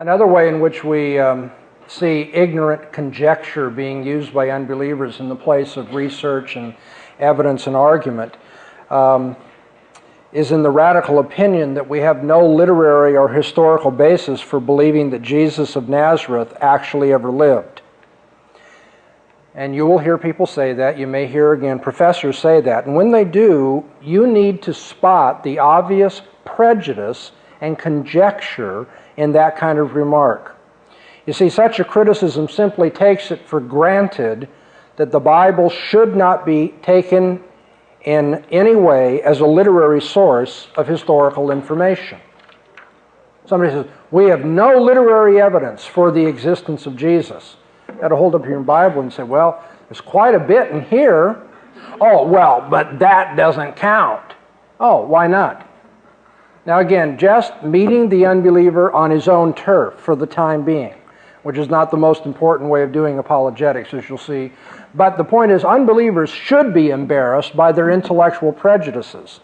Another way in which we see ignorant conjecture being used by unbelievers in the place of research and evidence and argument is in the radical opinion that we have no literary or historical basis for believing that Jesus of Nazareth actually ever lived. And you will hear people say that. You may hear, again, professors say that. And when they do, you need to spot the obvious prejudice and conjecture in that kind of remark. You see, such a criticism simply takes it for granted that the Bible should not be taken in any way as a literary source of historical information. Somebody says, we have no literary evidence for the existence of Jesus. You got to hold up your Bible and say, well, there's quite a bit in here. Oh, well, but that doesn't count. Oh, why not? Now again, just meeting the unbeliever on his own turf for the time being, which is not the most important way of doing apologetics, as you'll see. But the point is, unbelievers should be embarrassed by their intellectual prejudices.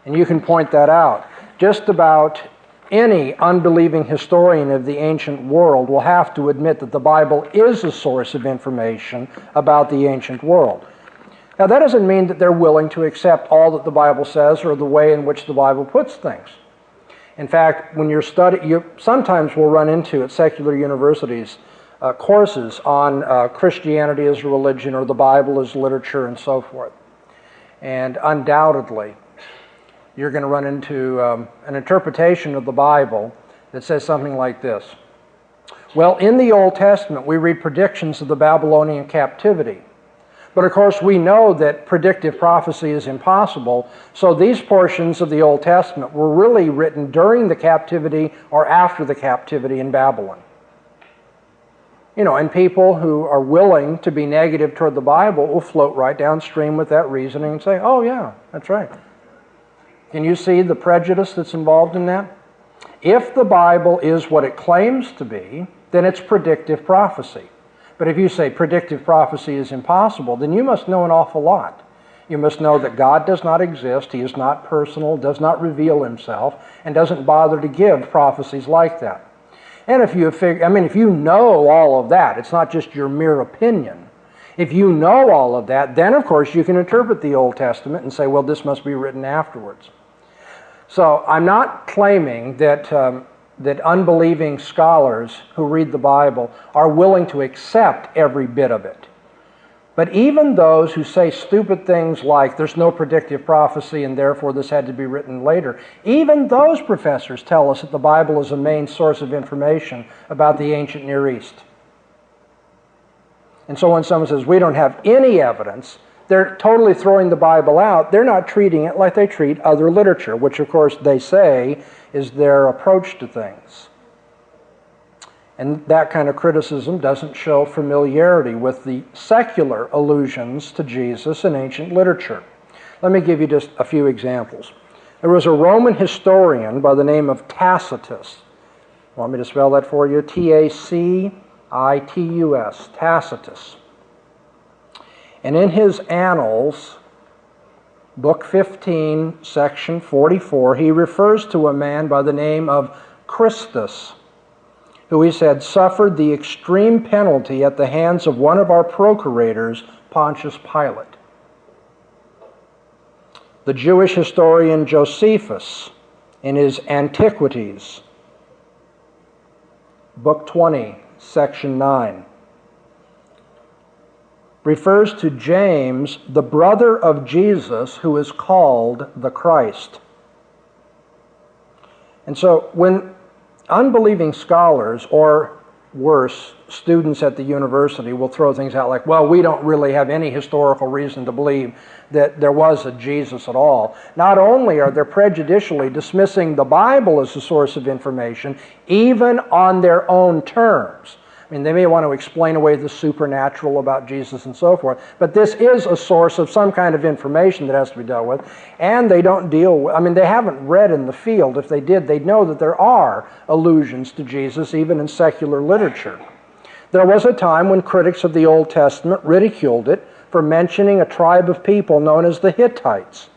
And you can point that out. Just about any unbelieving historian of the ancient world will have to admit that the Bible is a source of information about the ancient world. Now, that doesn't mean that they're willing to accept all that the Bible says or the way in which the Bible puts things. In fact, when you're studying, you sometimes will run into at secular universities courses on Christianity as a religion or the Bible as literature and so forth. And undoubtedly, you're going to run into an interpretation of the Bible that says something like this. Well, in the Old Testament, we read predictions of the Babylonian captivity. But of course, we know that predictive prophecy is impossible, so these portions of the Old Testament were really written during the captivity or after the captivity in Babylon. You know, and people who are willing to be negative toward the Bible will float right downstream with that reasoning and say, oh yeah, that's right. Can you see the prejudice that's involved in that? If the Bible is what it claims to be, then it's predictive prophecy. But if you say predictive prophecy is impossible, then you must know an awful lot. You must know that God does not exist, He is not personal, does not reveal Himself, and doesn't bother to give prophecies like that. And if you know all of that, it's not just your mere opinion. If you know all of that, then of course you can interpret the Old Testament and say, well, this must be written afterwards. So I'm not claiming that unbelieving scholars who read the Bible are willing to accept every bit of it. But even those who say stupid things like there's no predictive prophecy and therefore this had to be written later, even those professors tell us that the Bible is a main source of information about the ancient Near East. And so when someone says we don't have any evidence, they're totally throwing the Bible out. They're not treating it like they treat other literature, which of course they say is their approach to things. And that kind of criticism doesn't show familiarity with the secular allusions to Jesus in ancient literature. Let me give you just a few examples. There was a Roman historian by the name of Tacitus. Want me to spell that for you? Tacitus, Tacitus. And in his Annals, Book 15, Section 44, he refers to a man by the name of Christus, who he said suffered the extreme penalty at the hands of one of our procurators, Pontius Pilate. The Jewish historian Josephus, in his Antiquities, Book 20, Section 9, refers to James, the brother of Jesus, who is called the Christ. And so when unbelieving scholars, or worse, students at the university will throw things out like, well, we don't really have any historical reason to believe that there was a Jesus at all. Not only are they prejudicially dismissing the Bible as a source of information, even on their own terms. I mean, they may want to explain away the supernatural about Jesus and so forth, but this is a source of some kind of information that has to be dealt with, and they don't deal with, they haven't read in the field. If they did, they'd know that there are allusions to Jesus even in secular literature. There was a time when critics of the Old Testament ridiculed it for mentioning a tribe of people known as the Hittites.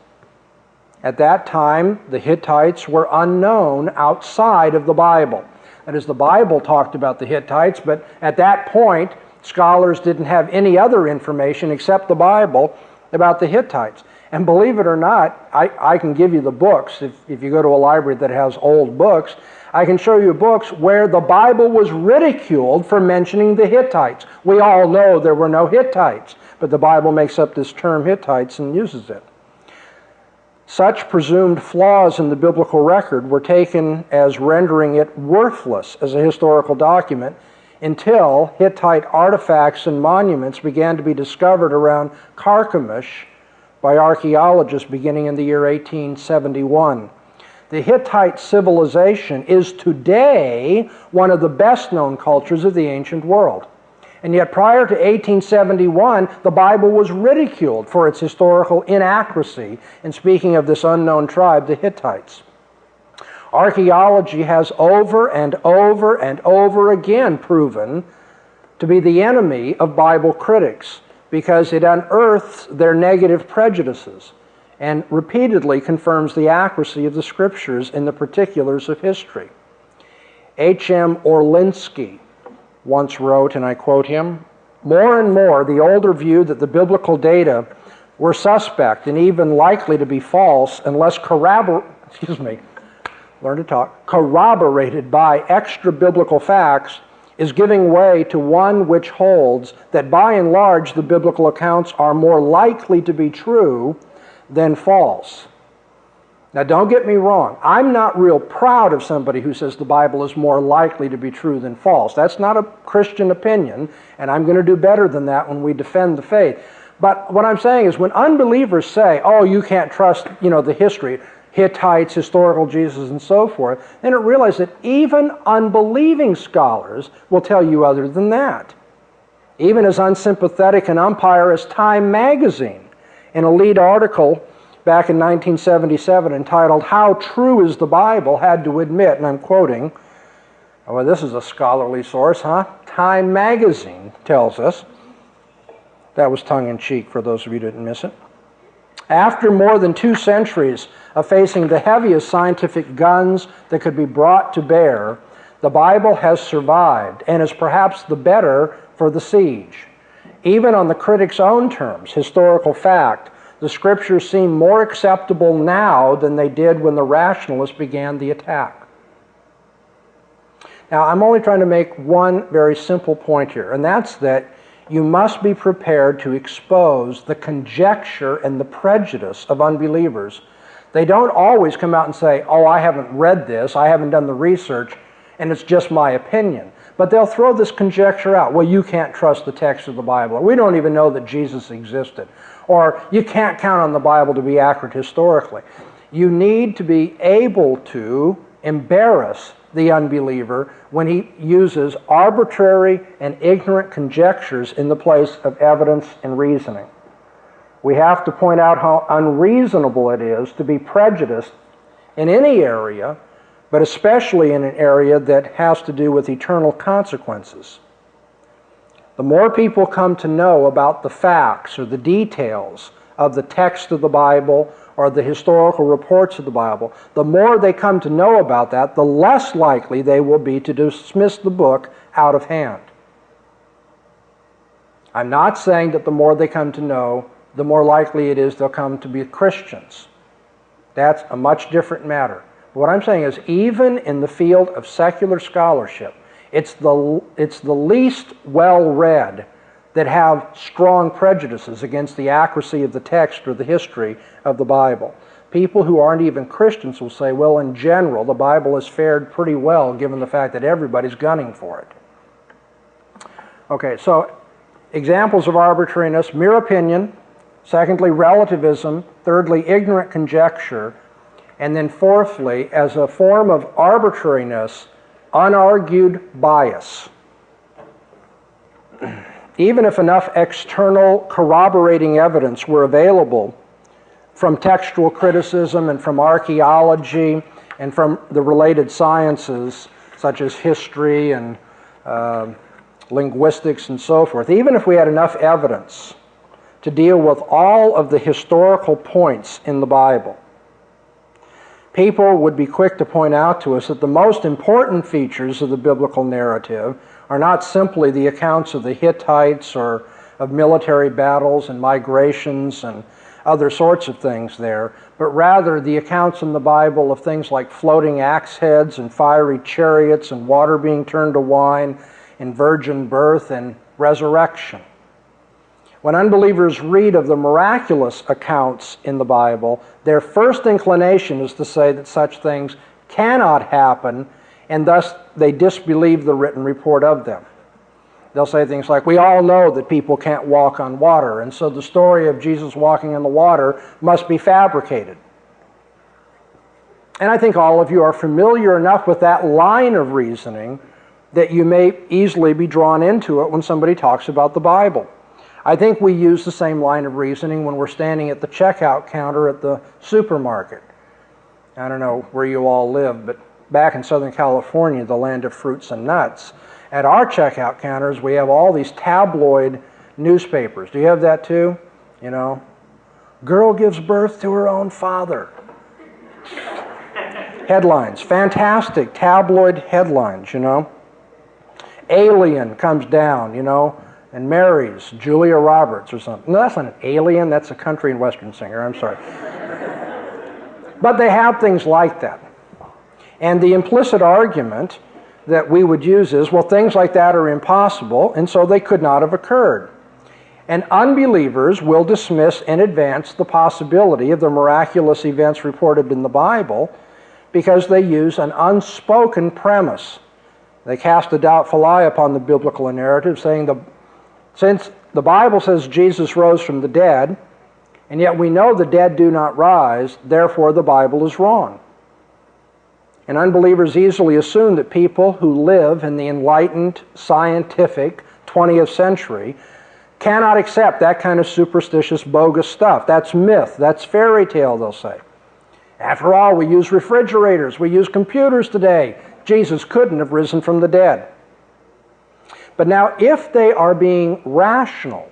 At that time, the Hittites were unknown outside of the Bible. That is, the Bible talked about the Hittites, but at that point, scholars didn't have any other information except the Bible about the Hittites. And believe it or not, I can give you the books. If you go to a library that has old books, I can show you books where the Bible was ridiculed for mentioning the Hittites. We all know there were no Hittites, but the Bible makes up this term Hittites and uses it. Such presumed flaws in the biblical record were taken as rendering it worthless as a historical document until Hittite artifacts and monuments began to be discovered around Carchemish by archaeologists beginning in the year 1871. The Hittite civilization is today one of the best-known cultures of the ancient world. And yet prior to 1871, the Bible was ridiculed for its historical inaccuracy in speaking of this unknown tribe, the Hittites. Archaeology has over and over and over again proven to be the enemy of Bible critics because it unearths their negative prejudices and repeatedly confirms the accuracy of the Scriptures in the particulars of history. H.M. Orlinsky once wrote, and I quote him, "More and more, the older view that the biblical data were suspect and even likely to be false unless corroborated by extra-biblical facts is giving way to one which holds that by and large the biblical accounts are more likely to be true than false." Now don't get me wrong, I'm not real proud of somebody who says the Bible is more likely to be true than false. That's not a Christian opinion, and I'm going to do better than that when we defend the faith. But what I'm saying is when unbelievers say, oh, you can't trust, the history, Hittites, historical Jesus, and so forth, then realize that even unbelieving scholars will tell you other than that. Even as unsympathetic an umpire as Time magazine, in a lead article back in 1977 entitled, "How True is the Bible?" had to admit, and I'm quoting, well, this is a scholarly source, huh? Time magazine tells us. That was tongue-in-cheek for those of you who didn't miss it. After more than 2 centuries of facing the heaviest scientific guns that could be brought to bear, the Bible has survived and is perhaps the better for the siege. Even on the critic's own terms, historical fact, the Scriptures seem more acceptable now than they did when the rationalists began the attack. Now, I'm only trying to make one very simple point here, and that's that you must be prepared to expose the conjecture and the prejudice of unbelievers. They don't always come out and say, oh, I haven't read this, I haven't done the research, and it's just my opinion. But they'll throw this conjecture out. Well, you can't trust the text of the Bible. Or, we don't even know that Jesus existed. Or you can't count on the Bible to be accurate historically. You need to be able to embarrass the unbeliever when he uses arbitrary and ignorant conjectures in the place of evidence and reasoning. We have to point out how unreasonable it is to be prejudiced in any area, but especially in an area that has to do with eternal consequences. The more people come to know about the facts or the details of the text of the Bible or the historical reports of the Bible, the more they come to know about that, the less likely they will be to dismiss the book out of hand. I'm not saying that the more they come to know, the more likely it is they'll come to be Christians. That's a much different matter. What I'm saying is, even in the field of secular scholarship, it's the least well-read that have strong prejudices against the accuracy of the text or the history of the Bible. People who aren't even Christians will say, well, in general, the Bible has fared pretty well given the fact that everybody's gunning for it. Okay, so examples of arbitrariness: mere opinion, secondly, relativism, thirdly, ignorant conjecture, and then fourthly, as a form of arbitrariness, unargued bias. Even if enough external corroborating evidence were available from textual criticism and from archaeology and from the related sciences, such as history and linguistics and so forth, even if we had enough evidence to deal with all of the historical points in the Bible, people would be quick to point out to us that the most important features of the biblical narrative are not simply the accounts of the Hittites or of military battles and migrations and other sorts of things there, but rather the accounts in the Bible of things like floating axe heads and fiery chariots and water being turned to wine and virgin birth and resurrection. When unbelievers read of the miraculous accounts in the Bible, their first inclination is to say that such things cannot happen, and thus they disbelieve the written report of them. They'll say things like, we all know that people can't walk on water, and so the story of Jesus walking on the water must be fabricated. And I think all of you are familiar enough with that line of reasoning that you may easily be drawn into it when somebody talks about the Bible. I think we use the same line of reasoning when we're standing at the checkout counter at the supermarket. I don't know where you all live, but back in Southern California, the land of fruits and nuts, at our checkout counters we have all these tabloid newspapers. Do you have that too? You know, girl gives birth to her own father. Headlines, fantastic tabloid headlines, you know. Alien comes down, you know, and marries Julia Roberts or something. No, that's not an alien, that's a country and western singer, I'm sorry. But they have things like that. And the implicit argument that we would use is, well, things like that are impossible, and so they could not have occurred. And unbelievers will dismiss in advance the possibility of the miraculous events reported in the Bible because they use an unspoken premise. They cast a doubtful eye upon the biblical narrative, saying since the Bible says Jesus rose from the dead, and yet we know the dead do not rise, therefore the Bible is wrong. And unbelievers easily assume that people who live in the enlightened, scientific 20th century cannot accept that kind of superstitious, bogus stuff. That's myth, that's fairy tale, they'll say. After all, we use refrigerators, we use computers today. Jesus couldn't have risen from the dead. But now, if they are being rational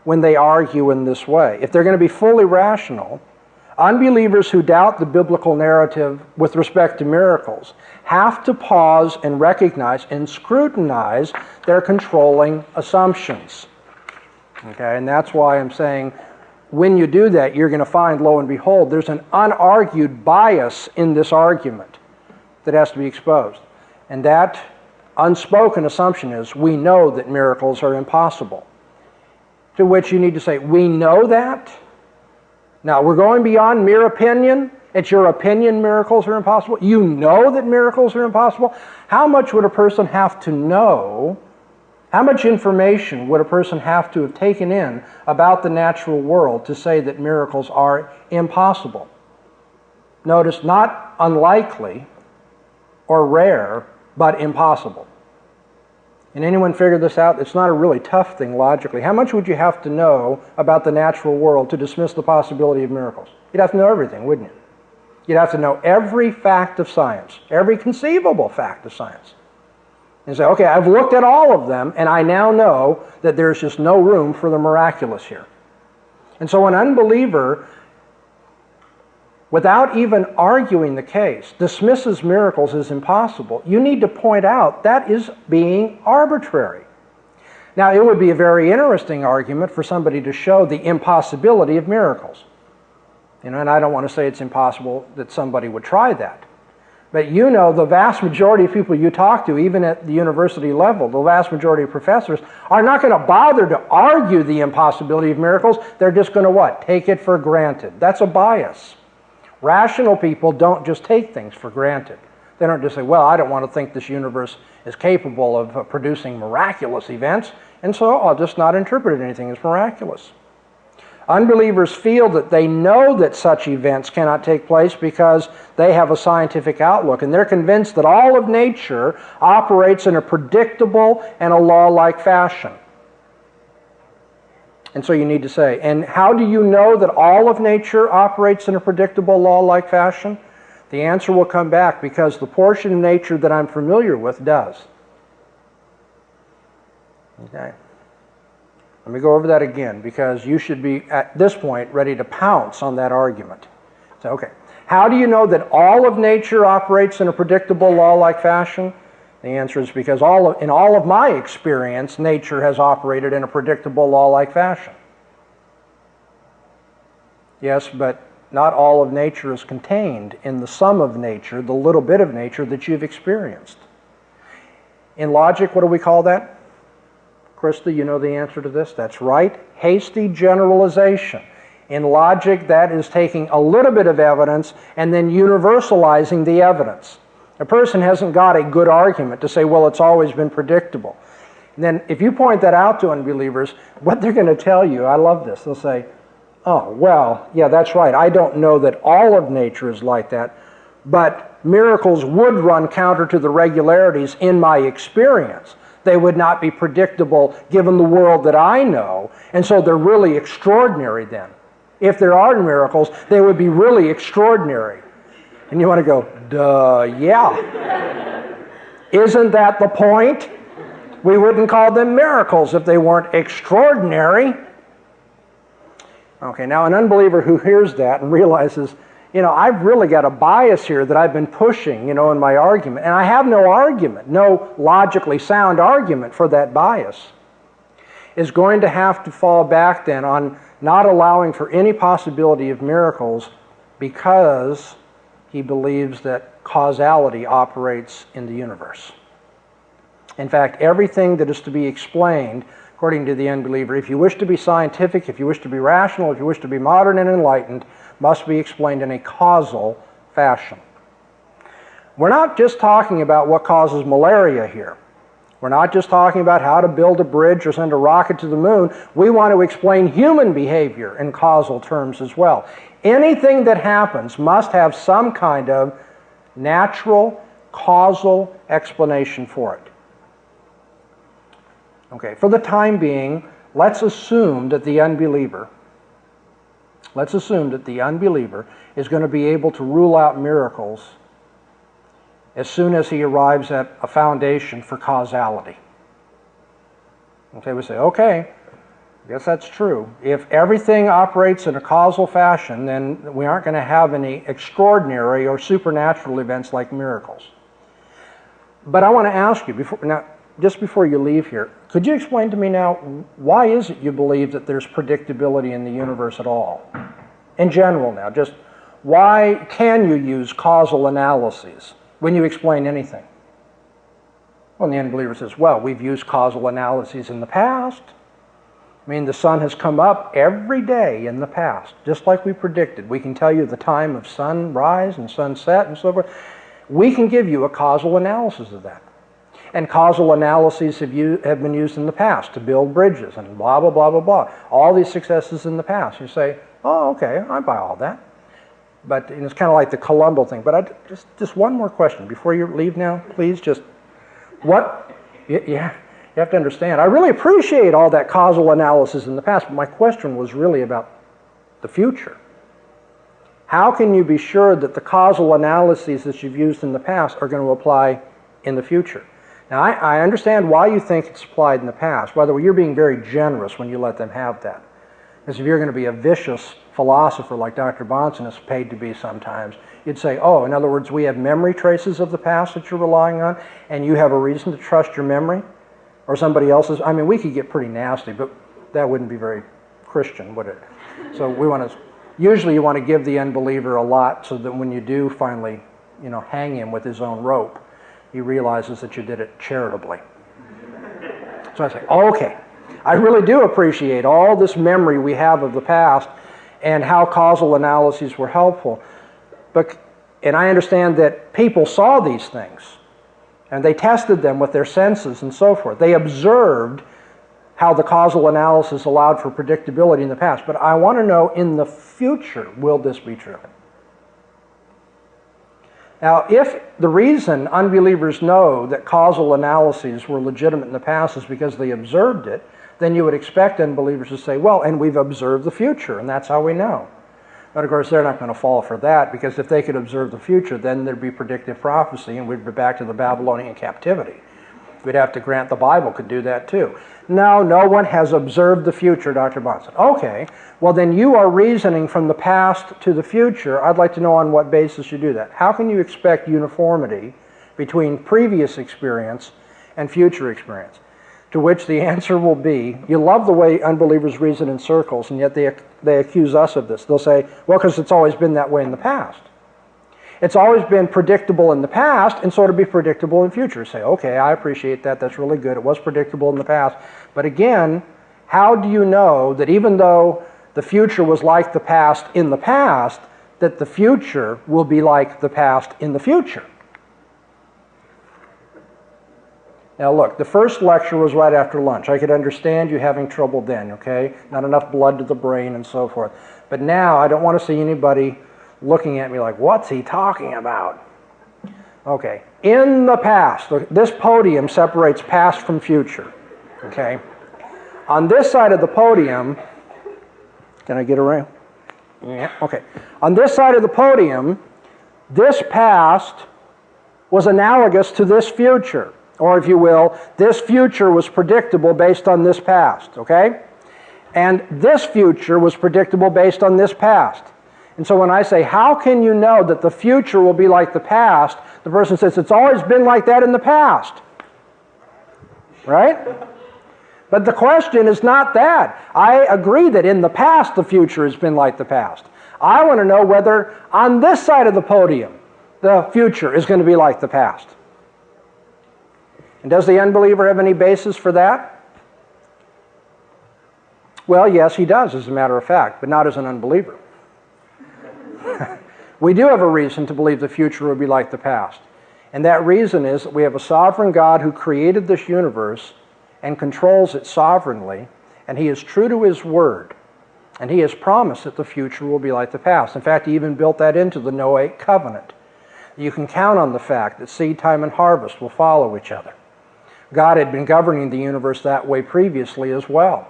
when they argue in this way, if they're going to be fully rational, unbelievers who doubt the biblical narrative with respect to miracles have to pause and recognize and scrutinize their controlling assumptions. Okay, and that's why I'm saying when you do that, you're going to find, lo and behold, there's an unargued bias in this argument that has to be exposed. And that unspoken assumption is, we know that miracles are impossible. To which you need to say, we know that? Now, we're going beyond mere opinion. It's your opinion miracles are impossible. You know that miracles are impossible. How much would a person have to know? How much information would a person have to have taken in about the natural world to say that miracles are impossible? Notice, not unlikely or rare, but impossible. And anyone figure this out? It's not a really tough thing logically. How much would you have to know about the natural world to dismiss the possibility of miracles? You'd have to know everything, wouldn't you? You'd have to know every fact of science, every conceivable fact of science. And say, okay, I've looked at all of them, and I now know that there's just no room for the miraculous here. And so an unbeliever, without even arguing the case, dismisses miracles as impossible. You need to point out that is being arbitrary. Now, it would be a very interesting argument for somebody to show the impossibility of miracles. You know, and I don't want to say it's impossible that somebody would try that. But you know, the vast majority of people you talk to, even at the university level, the vast majority of professors, are not going to bother to argue the impossibility of miracles. They're just going to what? Take it for granted. That's a bias. Rational people don't just take things for granted. They don't just say, well, I don't want to think this universe is capable of producing miraculous events, and so I'll just not interpret anything as miraculous. Unbelievers feel that they know that such events cannot take place because they have a scientific outlook, and they're convinced that all of nature operates in a predictable and a law-like fashion. And so you need to say, and how do you know that all of nature operates in a predictable law-like fashion? The answer will come back, because the portion of nature that I'm familiar with does. Okay. Let me go over that again, because you should be, at this point, ready to pounce on that argument. So, okay. How do you know that all of nature operates in a predictable law-like fashion? The answer is because in all of my experience, nature has operated in a predictable law-like fashion. Yes, but not all of nature is contained in the sum of nature, the little bit of nature that you've experienced. In logic, what do we call that? Krista, you know the answer to this? That's right, hasty generalization. In logic, that is taking a little bit of evidence and then universalizing the evidence. A person hasn't got a good argument to say, well, it's always been predictable. And then if you point that out to unbelievers, what they're going to tell you, I love this, they'll say, oh, well, yeah, that's right. I don't know that all of nature is like that, but miracles would run counter to the regularities in my experience. They would not be predictable given the world that I know, and so they're really extraordinary then. If there are miracles, they would be really extraordinary. And you want to go, duh, yeah. Isn't that the point? We wouldn't call them miracles if they weren't extraordinary. Okay, now an unbeliever who hears that and realizes, I've really got a bias here that I've been pushing, in my argument, and I have no argument, no logically sound argument for that bias, is going to have to fall back then on not allowing for any possibility of miracles because he believes that causality operates in the universe. In fact, everything that is to be explained, according to the unbeliever, if you wish to be scientific, if you wish to be rational, if you wish to be modern and enlightened, must be explained in a causal fashion. We're not just talking about what causes malaria here. We're not just talking about how to build a bridge or send a rocket to the moon. We want to explain human behavior in causal terms as well. Anything that happens must have some kind of natural, causal explanation for it. Okay, for the time being, let's assume that the unbeliever is going to be able to rule out miracles as soon as he arrives at a foundation for causality. Okay, we say, okay, I guess that's true. If everything operates in a causal fashion, then we aren't going to have any extraordinary or supernatural events like miracles. But I want to ask you, just before you leave here, could you explain to me now, why is it you believe that there's predictability in the universe at all? In general now, just why can you use causal analyses when you explain anything? Well, the unbeliever says, well, we've used causal analyses in the past. I mean, the sun has come up every day in the past, just like we predicted. We can tell you the time of sunrise and sunset and so forth. We can give you a causal analysis of that. And causal analyses have been used in the past to build bridges and blah, blah, blah, blah, blah. All these successes in the past. You say, oh, okay, I buy all that. But it's kind of like the Columbo thing. But just one more question before you leave now, please. Just what? Yeah, you have to understand. I really appreciate all that causal analysis in the past, but my question was really about the future. How can you be sure that the causal analyses that you've used in the past are going to apply in the future? Now, I understand why you think it's applied in the past. By the way, you're being very generous when you let them have that. Because if you're going to be a vicious philosopher like Dr. Bahnsen is paid to be sometimes, you'd say, oh, in other words, we have memory traces of the past that you're relying on, and you have a reason to trust your memory? Or somebody else's? I mean, we could get pretty nasty, but that wouldn't be very Christian, would it? So usually you want to give the unbeliever a lot so that when you do finally, hang him with his own rope, he realizes that you did it charitably. So I say, okay, I really do appreciate all this memory we have of the past and how causal analyses were helpful. And I understand that people saw these things, and they tested them with their senses and so forth. They observed how the causal analysis allowed for predictability in the past. But I want to know, in the future, will this be true? Now, if the reason unbelievers know that causal analyses were legitimate in the past is because they observed it, then you would expect unbelievers to say, well, and we've observed the future, and that's how we know. But of course, they're not going to fall for that, because if they could observe the future, then there'd be predictive prophecy, and we'd be back to the Babylonian captivity. We'd have to grant the Bible could do that too. No, no one has observed the future, Dr. Bahnsen. Okay, well then you are reasoning from the past to the future. I'd like to know on what basis you do that. How can you expect uniformity between previous experience and future experience? To which the answer will be, you love the way unbelievers reason in circles, and yet they accuse us of this. They'll say, well, because it's always been that way in the past. It's always been predictable in the past, and so it'll be predictable in the future. Say, okay, I appreciate that. That's really good. It was predictable in the past. But again, how do you know that even though the future was like the past in the past, that the future will be like the past in the future? Now look, the first lecture was right after lunch. I could understand you having trouble then, okay? Not enough blood to the brain and so forth. But now I don't want to see anybody looking at me like, what's he talking about? Okay, in the past, this podium separates past from future, okay? On this side of the podium, can I get around? Yeah, okay. On this side of the podium, this past was analogous to this future. Or if you will, this future was predictable based on this past, okay? And this future was predictable based on this past. And so when I say, how can you know that the future will be like the past? The person says, it's always been like that in the past. Right? But the question is not that. I agree that in the past the future has been like the past. I want to know whether on this side of the podium the future is going to be like the past. And does the unbeliever have any basis for that? Well, yes, he does, as a matter of fact, but not as an unbeliever. We do have a reason to believe the future will be like the past. And that reason is that we have a sovereign God who created this universe and controls it sovereignly, and he is true to his word. And he has promised that the future will be like the past. In fact, he even built that into the Noahic covenant. You can count on the fact that seed time and harvest will follow each other. God had been governing the universe that way previously as well.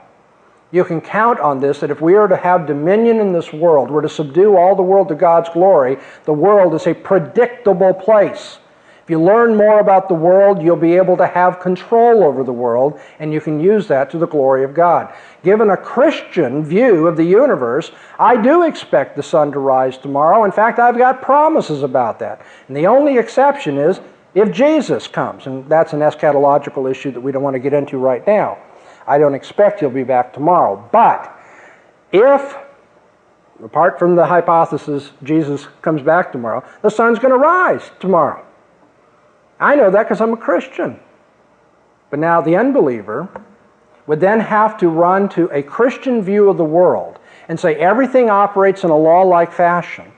You can count on this, that if we are to have dominion in this world, we're to subdue all the world to God's glory, the world is a predictable place. If you learn more about the world, you'll be able to have control over the world, and you can use that to the glory of God. Given a Christian view of the universe, I do expect the sun to rise tomorrow. In fact, I've got promises about that. And the only exception is if Jesus comes, and that's an eschatological issue that we don't want to get into right now. I don't expect he'll be back tomorrow. But if, apart from the hypothesis Jesus comes back tomorrow, the sun's going to rise tomorrow. I know that because I'm a Christian. But now the unbeliever would then have to run to a Christian view of the world and say everything operates in a law-like fashion.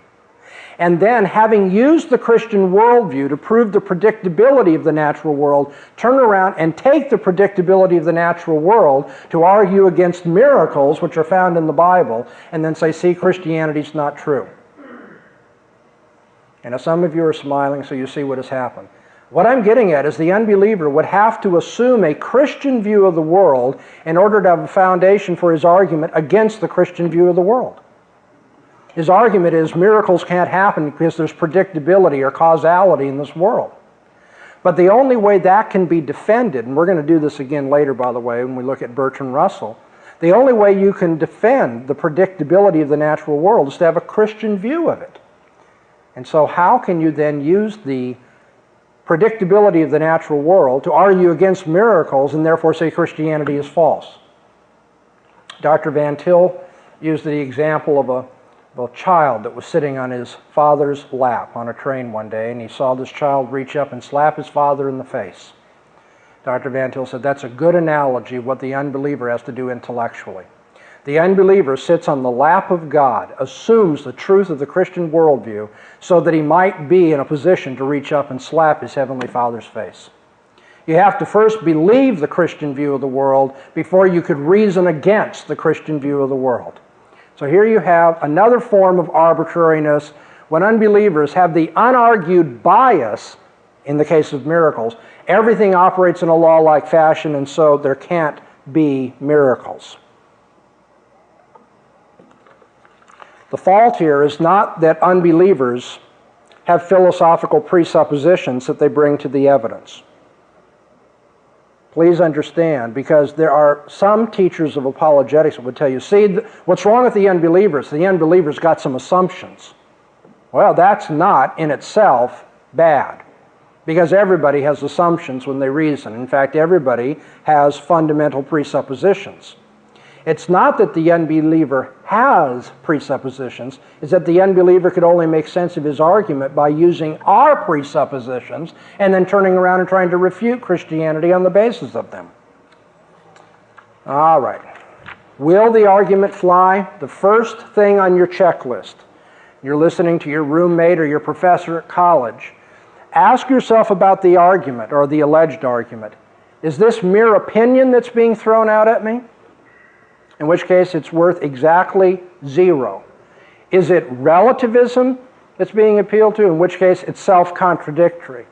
And then, having used the Christian worldview to prove the predictability of the natural world, turn around and take the predictability of the natural world to argue against miracles which are found in the Bible, and then say, see, Christianity's not true. And now some of you are smiling, so you see what has happened. What I'm getting at is the unbeliever would have to assume a Christian view of the world in order to have a foundation for his argument against the Christian view of the world. His argument is miracles can't happen because there's predictability or causality in this world. But the only way that can be defended, and we're going to do this again later, by the way, when we look at Bertrand Russell, the only way you can defend the predictability of the natural world is to have a Christian view of it. And so how can you then use the predictability of the natural world to argue against miracles and therefore say Christianity is false? Dr. Van Til used the example of a child that was sitting on his father's lap on a train one day, and he saw this child reach up and slap his father in the face. Dr. Van Til said that's a good analogy of what the unbeliever has to do intellectually. The unbeliever sits on the lap of God, assumes the truth of the Christian worldview so that he might be in a position to reach up and slap his heavenly Father's face. You have to first believe the Christian view of the world before you could reason against the Christian view of the world. So here you have another form of arbitrariness when unbelievers have the unargued bias, in the case of miracles, everything operates in a law-like fashion, and so there can't be miracles. The fault here is not that unbelievers have philosophical presuppositions that they bring to the evidence. please understand, because there are some teachers of apologetics that would tell you, see, what's wrong with the unbelievers? The unbelievers got some assumptions. Well, that's not in itself bad, because everybody has assumptions when they reason. In fact, everybody has fundamental presuppositions. It's not that the unbeliever has presuppositions, it's that the unbeliever could only make sense of his argument by using our presuppositions and then turning around and trying to refute Christianity on the basis of them. All right. Will the argument fly? The first thing on your checklist. You're listening to your roommate or your professor at college. Ask yourself about the argument or the alleged argument. Is this mere opinion that's being thrown out at me? In which case it's worth exactly 0. Is it relativism that's being appealed to? In which case it's self-contradictory.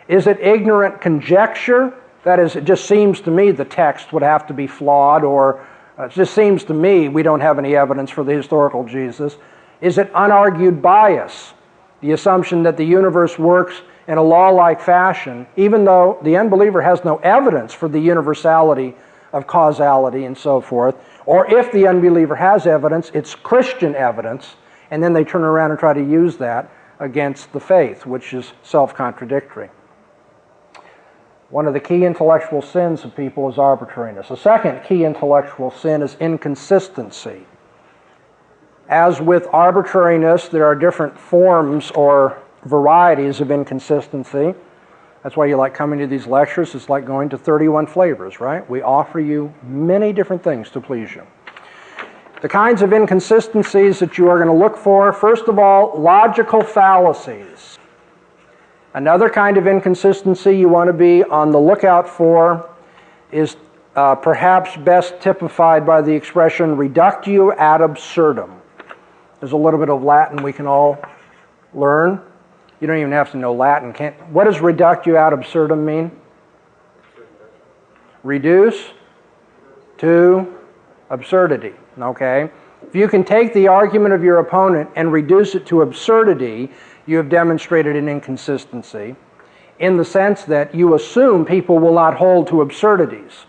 Is it ignorant conjecture? That is, it just seems to me the text would have to be flawed, or it just seems to me we don't have any evidence for the historical Jesus. Is it unargued bias? The assumption that the universe works in a law-like fashion, even though the unbeliever has no evidence for the universality of causality and so forth. Or if the unbeliever has evidence, it's Christian evidence, and then they turn around and try to use that against the faith, which is self-contradictory. One of the key intellectual sins of people is arbitrariness. A second key intellectual sin is inconsistency. As with arbitrariness, there are different forms or varieties of inconsistency. That's why you like coming to these lectures. It's like going to 31 flavors, right? We offer you many different things to please you. The kinds of inconsistencies that you are going to look for, first of all, logical fallacies. Another kind of inconsistency you want to be on the lookout for is perhaps best typified by the expression reductio ad absurdum. There's a little bit of Latin we can all learn. You don't even have to know Latin. What does reductio ad absurdum mean? Reduce to absurdity. Okay? If you can take the argument of your opponent and reduce it to absurdity, you have demonstrated an inconsistency in the sense that you assume people will not hold to absurdities.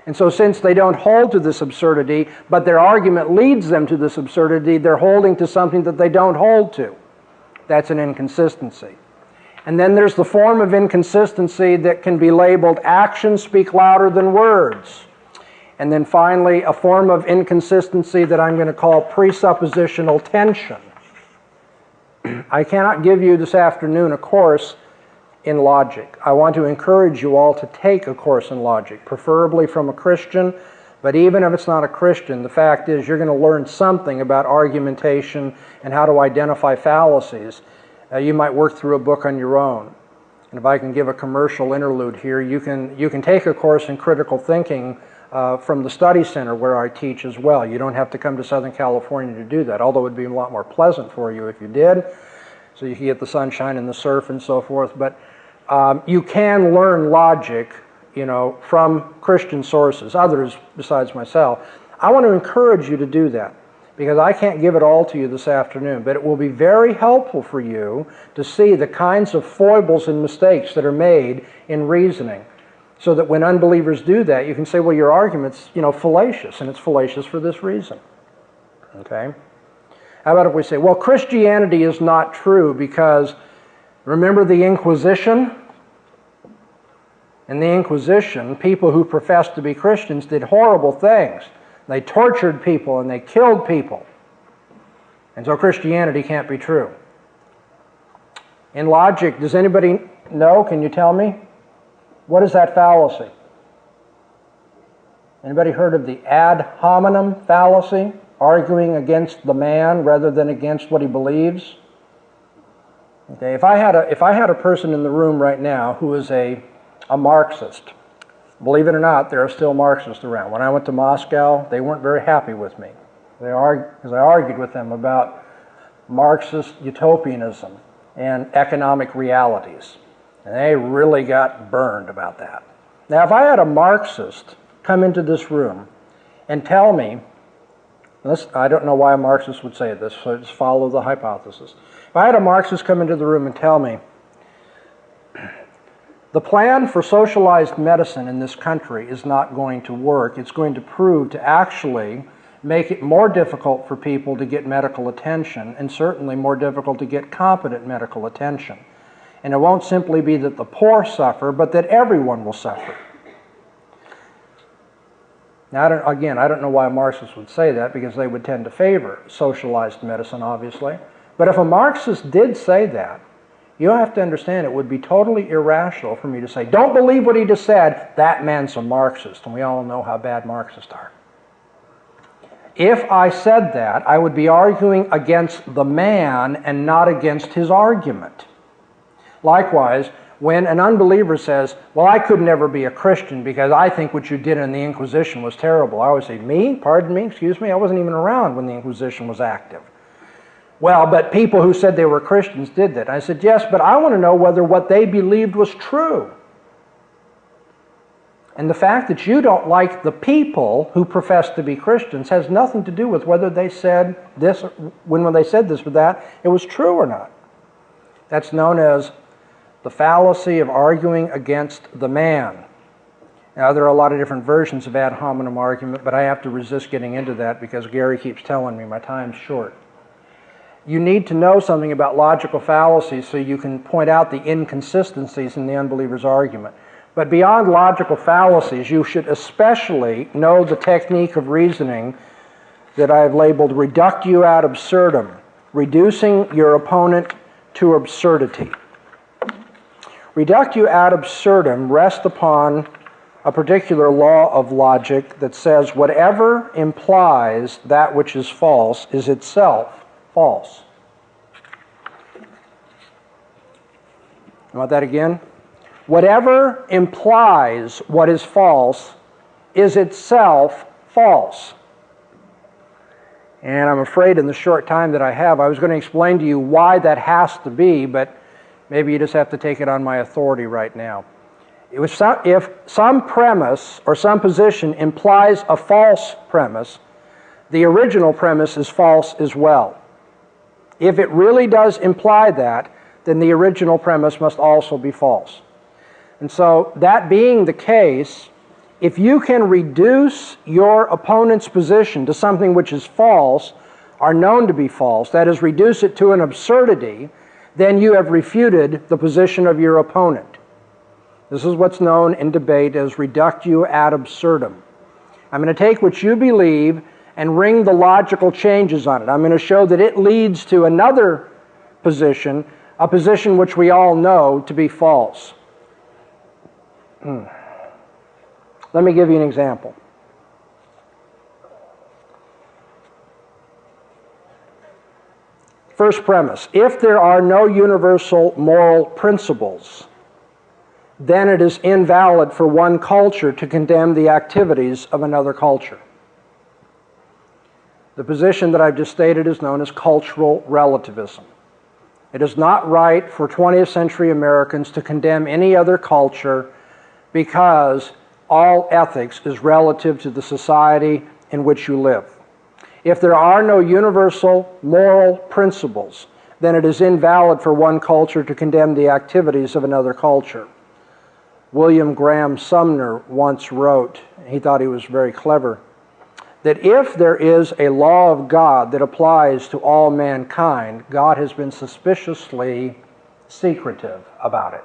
And so since they don't hold to this absurdity, but their argument leads them to this absurdity, they're holding to something that they don't hold to. That's an inconsistency. And then there's the form of inconsistency that can be labeled actions speak louder than words. And then finally, a form of inconsistency that I'm going to call presuppositional tension. I cannot give you this afternoon a course in logic. I want to encourage you all to take a course in logic, preferably from a Christian, but even if it's not a Christian, the fact is you're going to learn something about argumentation and how to identify fallacies. You might work through a book on your own. And if I can give a commercial interlude here, you can take a course in critical thinking from the study center where I teach as well. You don't have to come to Southern California to do that, although it would be a lot more pleasant for you if you did, so you can get the sunshine and the surf and so forth. But you can learn logic, from Christian sources, others besides myself. I want to encourage you to do that, because I can't give it all to you this afternoon, but it will be very helpful for you to see the kinds of foibles and mistakes that are made in reasoning, so that when unbelievers do that, you can say, well, your argument's, fallacious, and it's fallacious for this reason. Okay? How about if we say, well, Christianity is not true because, remember the Inquisition? In the Inquisition, people who professed to be Christians did horrible things. They tortured people and they killed people. And so Christianity can't be true. In logic, does anybody know? Can you tell me? What is that fallacy? Anybody heard of the ad hominem fallacy? Arguing against the man rather than against what he believes? Okay, if I had a person in the room right now who is a Marxist, believe it or not, there are still Marxists around. When I went to Moscow, they weren't very happy with me. Because I argued with them about Marxist utopianism and economic realities. And they really got burned about that. Now, if I had a Marxist come into this room and tell me, I don't know why a Marxist would say this, so just follow the hypothesis. If I had a Marxist come into the room and tell me, The plan for socialized medicine in this country is not going to work. It's going to prove to actually make it more difficult for people to get medical attention, and certainly more difficult to get competent medical attention. And it won't simply be that the poor suffer, but that everyone will suffer. Now, I don't know why Marxists would say that, because they would tend to favor socialized medicine, obviously. But if a Marxist did say that, you have to understand it would be totally irrational for me to say, don't believe what he just said, that man's a Marxist, and we all know how bad Marxists are. If I said that, I would be arguing against the man and not against his argument. Likewise, when an unbeliever says, well, I could never be a Christian because I think what you did in the Inquisition was terrible, I always say, me? Pardon me? Excuse me? I wasn't even around when the Inquisition was active. Well, but people who said they were Christians did that. I said, yes, but I want to know whether what they believed was true. And the fact that you don't like the people who profess to be Christians has nothing to do with whether they said this, when they said this or that, it was true or not. That's known as the fallacy of arguing against the man. Now, there are a lot of different versions of ad hominem argument, but I have to resist getting into that because Gary keeps telling me my time's short. You need to know something about logical fallacies so you can point out the inconsistencies in the unbeliever's argument. But beyond logical fallacies, you should especially know the technique of reasoning that I have labeled reductio ad absurdum, reducing your opponent to absurdity. Reductio ad absurdum rests upon a particular law of logic that says whatever implies that which is false is itself false. You want that again? Whatever implies what is false is itself false. And I'm afraid in the short time that I have, I was going to explain to you why that has to be, but maybe you just have to take it on my authority right now. If some premise or some position implies a false premise, the original premise is false as well. If it really does imply that, then the original premise must also be false. And so, that being the case, if you can reduce your opponent's position to something which is false, or known to be false, that is, reduce it to an absurdity, then you have refuted the position of your opponent. This is what's known in debate as reductio ad absurdum. I'm going to take what you believe and wring the logical changes on it. I'm going to show that it leads to another position, a position which we all know to be false. Let me give you an example. First premise, if there are no universal moral principles, then it is invalid for one culture to condemn the activities of another culture. The position that I've just stated is known as cultural relativism. It is not right for 20th century Americans to condemn any other culture because all ethics is relative to the society in which you live. If there are no universal moral principles, then it is invalid for one culture to condemn the activities of another culture. William Graham Sumner once wrote, he thought he was very clever, that if there is a law of God that applies to all mankind, God has been suspiciously secretive about it.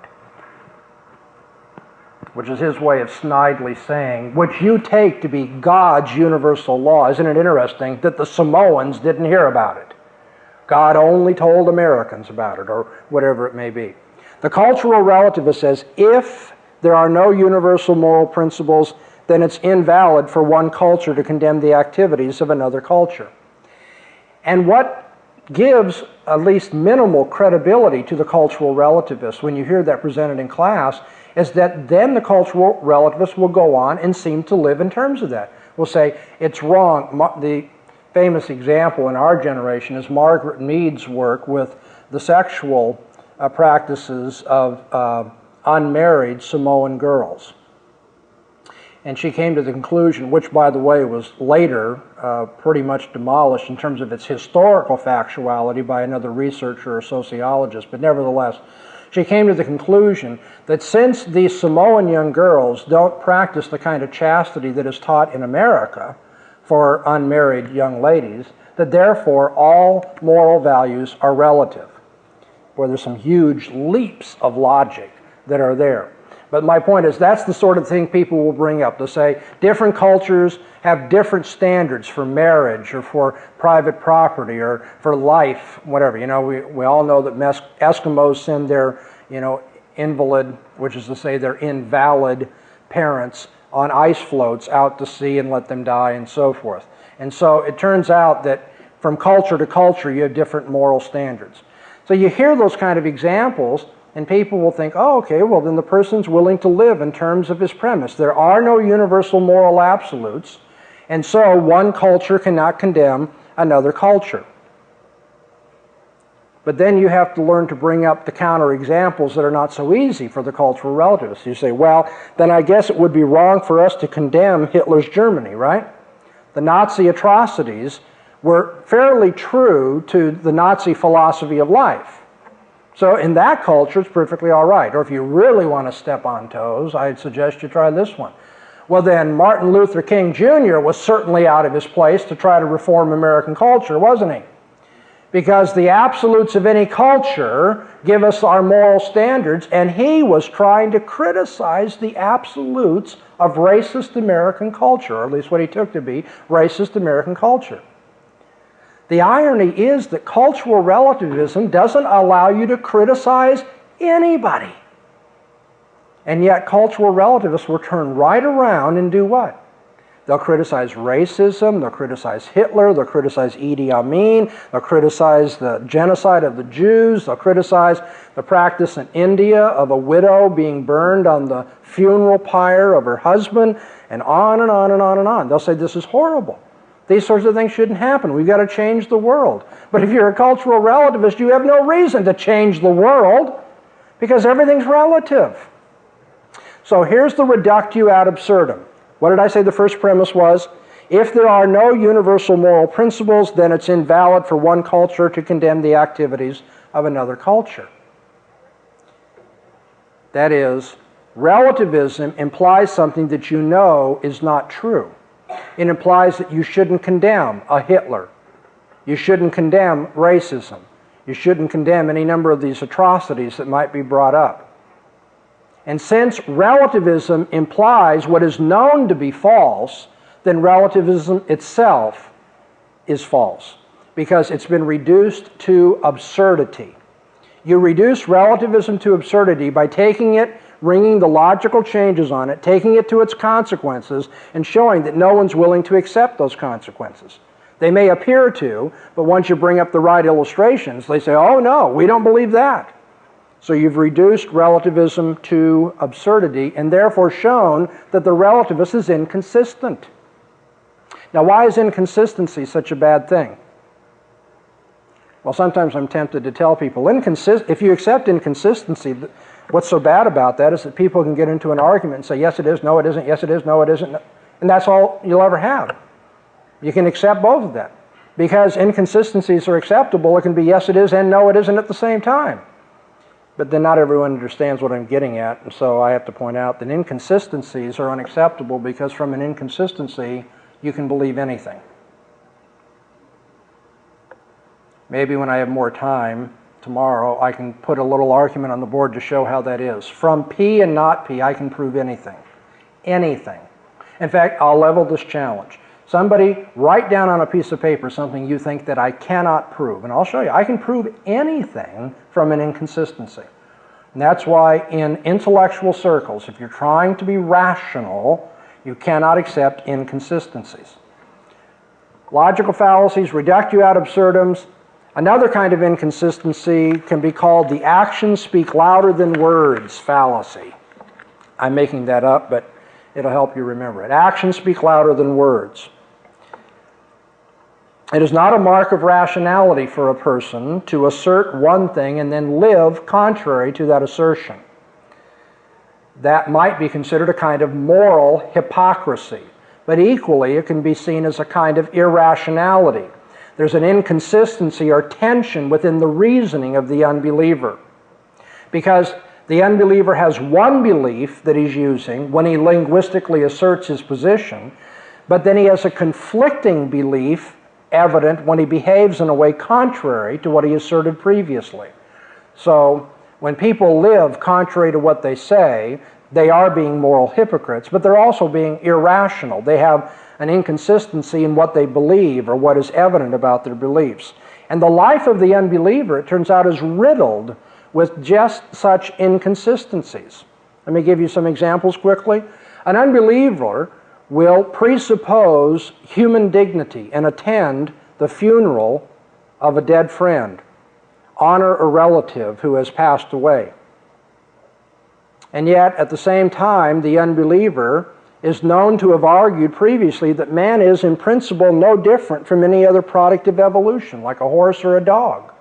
Which is his way of snidely saying, which you take to be God's universal law. Isn't it interesting that the Samoans didn't hear about it? God only told Americans about it, or whatever it may be. The cultural relativist says, if there are no universal moral principles, then it's invalid for one culture to condemn the activities of another culture. And what gives at least minimal credibility to the cultural relativist when you hear that presented in class is that then the cultural relativist will go on and seem to live in terms of that. Will say, it's wrong. The famous example in our generation is Margaret Mead's work with the sexual practices of unmarried Samoan girls. And she came to the conclusion, which by the way was later pretty much demolished in terms of its historical factuality by another researcher or sociologist, but nevertheless, She came to the conclusion that since these Samoan young girls don't practice the kind of chastity that is taught in America for unmarried young ladies, that therefore all moral values are relative. Where there's some huge leaps of logic that are there. But my point is, that's the sort of thing people will bring up. They'll say different cultures have different standards for marriage or for private property or for life, whatever. You know, we all know that Eskimos send their, invalid, which is to say their invalid parents on ice floats out to sea and let them die and so forth. And so it turns out that from culture to culture you have different moral standards. So you hear those kind of examples and people will think, oh, okay, well then the person's willing to live in terms of his premise. There are no universal moral absolutes, and so one culture cannot condemn another culture. But then you have to learn to bring up the counterexamples that are not so easy for the cultural relativists. You say, well, then I guess it would be wrong for us to condemn Hitler's Germany, right? The Nazi atrocities were fairly true to the Nazi philosophy of life. So in that culture, it's perfectly all right. Or if you really want to step on toes, I'd suggest you try this one. Well then, Martin Luther King Jr. was certainly out of his place to try to reform American culture, wasn't he? Because the absolutes of any culture give us our moral standards, and he was trying to criticize the absolutes of racist American culture, or at least what he took to be racist American culture. The irony is that cultural relativism doesn't allow you to criticize anybody. And yet cultural relativists will turn right around and do what? They'll criticize racism, they'll criticize Hitler, they'll criticize Idi Amin, they'll criticize the genocide of the Jews, they'll criticize the practice in India of a widow being burned on the funeral pyre of her husband, and on and on and on and on. They'll say this is horrible. These sorts of things shouldn't happen. We've got to change the world. But if you're a cultural relativist, you have no reason to change the world because everything's relative. So here's the reductio ad absurdum. What did I say the first premise was? If there are no universal moral principles, then it's invalid for one culture to condemn the activities of another culture. That is, relativism implies something that you know is not true. It implies that you shouldn't condemn a Hitler. You shouldn't condemn racism. You shouldn't condemn any number of these atrocities that might be brought up. And since relativism implies what is known to be false, then relativism itself is false because it's been reduced to absurdity. You reduce relativism to absurdity by taking it, bringing the logical changes on it, taking it to its consequences, and showing that no one's willing to accept those consequences. They may appear to, but once you bring up the right illustrations, they say, oh no, we don't believe that. So you've reduced relativism to absurdity and therefore shown that the relativist is inconsistent. Now, why is inconsistency such a bad thing? Well, sometimes I'm tempted to tell people, if you accept inconsistency, what's so bad about that is that people can get into an argument and say, yes it is, no it isn't, yes it is, no it isn't, and that's all you'll ever have. You can accept both of them. Because inconsistencies are acceptable, it can be yes it is and no it isn't at the same time. But then not everyone understands what I'm getting at, and so I have to point out that inconsistencies are unacceptable because from an inconsistency you can believe anything. Maybe when I have more time tomorrow, I can put a little argument on the board to show how that is. From P and not P, I can prove anything. Anything. In fact, I'll level this challenge. Somebody write down on a piece of paper something you think that I cannot prove, and I'll show you. I can prove anything from an inconsistency. And that's why in intellectual circles, if you're trying to be rational, you cannot accept inconsistencies. Logical fallacies, reductio ad absurdums. Another kind of inconsistency can be called the actions speak louder than words fallacy. I'm making that up, but it'll help you remember it. Actions speak louder than words. It is not a mark of rationality for a person to assert one thing and then live contrary to that assertion. That might be considered a kind of moral hypocrisy, but equally it can be seen as a kind of irrationality. There's an inconsistency or tension within the reasoning of the unbeliever. because the unbeliever has one belief that he's using when he linguistically asserts his position, but then he has a conflicting belief evident when he behaves in a way contrary to what he asserted previously. So when people live contrary to what they say, they are being moral hypocrites, but they're also being irrational. They have an inconsistency in what they believe or what is evident about their beliefs. And the life of the unbeliever, it turns out, is riddled with just such inconsistencies. Let me give you some examples quickly. An unbeliever will presuppose human dignity and attend the funeral of a dead friend, honor a relative who has passed away. And yet, at the same time, the unbeliever is known to have argued previously that man is, in principle, no different from any other product of evolution, like a horse or a dog.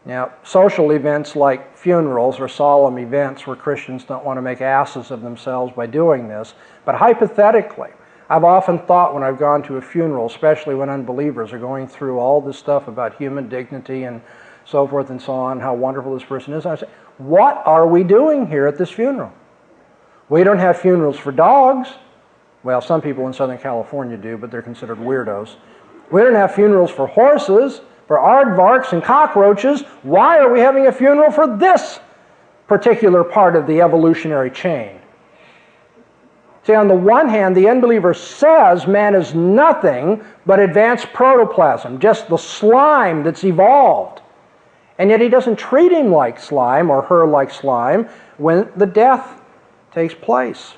Now, social events like funerals are solemn events where Christians don't want to make asses of themselves by doing this, but hypothetically, I've often thought when I've gone to a funeral, especially when unbelievers are going through all this stuff about human dignity and so forth and so on, how wonderful this person is, I say, what are we doing here at this funeral? We don't have funerals for dogs. Well, some people in Southern California do, but they're considered weirdos. We don't have funerals for horses, for aardvarks and cockroaches. Why are we having a funeral for this particular part of the evolutionary chain? See, on the one hand, the unbeliever says man is nothing but advanced protoplasm, just the slime that's evolved. And yet he doesn't treat him like slime or her like slime when the death takes place.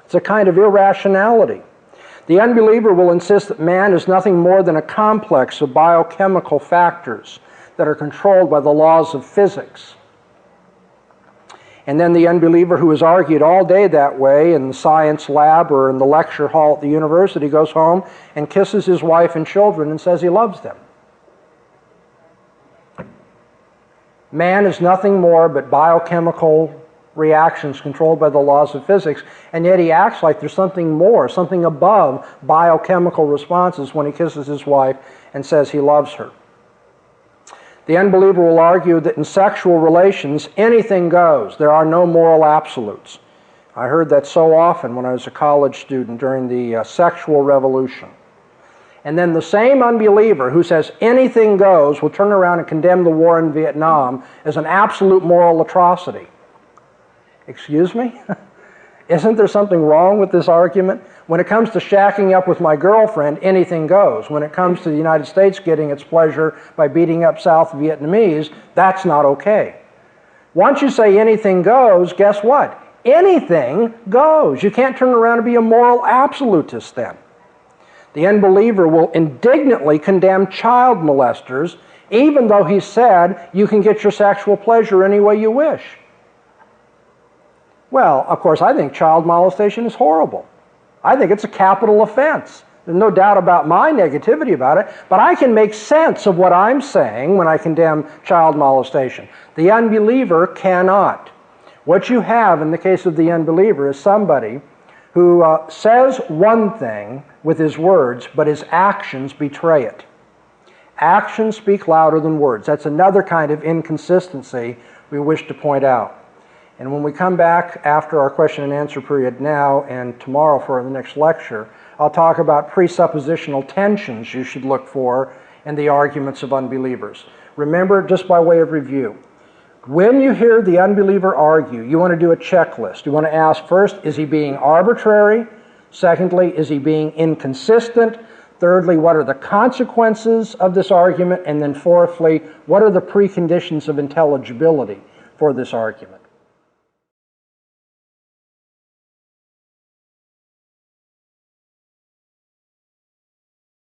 It's a kind of irrationality. The unbeliever will insist that man is nothing more than a complex of biochemical factors that are controlled by the laws of physics. And then the unbeliever who has argued all day that way in the science lab or in the lecture hall at the university goes home and kisses his wife and children and says he loves them. Man is nothing more but biochemical reactions controlled by the laws of physics, and yet he acts like there's something more, something above biochemical responses when he kisses his wife and says he loves her. The unbeliever will argue that in sexual relations, anything goes. There are no moral absolutes. I heard that so often when I was a college student during the sexual revolution. And then the same unbeliever who says anything goes will turn around and condemn the war in Vietnam as an absolute moral atrocity. Excuse me? Isn't there something wrong with this argument? When it comes to shacking up with my girlfriend, anything goes. When it comes to the United States getting its pleasure by beating up South Vietnamese, that's not okay. Once you say anything goes, guess what? Anything goes. You can't turn around and be a moral absolutist then. The unbeliever will indignantly condemn child molesters, even though he said you can get your sexual pleasure any way you wish. Well, of course, I think child molestation is horrible. I think it's a capital offense. There's no doubt about my negativity about it, but I can make sense of what I'm saying when I condemn child molestation. The unbeliever cannot. What you have in the case of the unbeliever is somebody who says one thing with his words, but his actions betray it. Actions speak louder than words. That's another kind of inconsistency we wish to point out. And when we come back after our question and answer period now and tomorrow for the next lecture, I'll talk about presuppositional tensions you should look for in the arguments of unbelievers. Remember, just by way of review, when you hear the unbeliever argue, you want to do a checklist. You want to ask first, is he being arbitrary? Secondly, is he being inconsistent? Thirdly, what are the consequences of this argument? And then fourthly, what are the preconditions of intelligibility for this argument?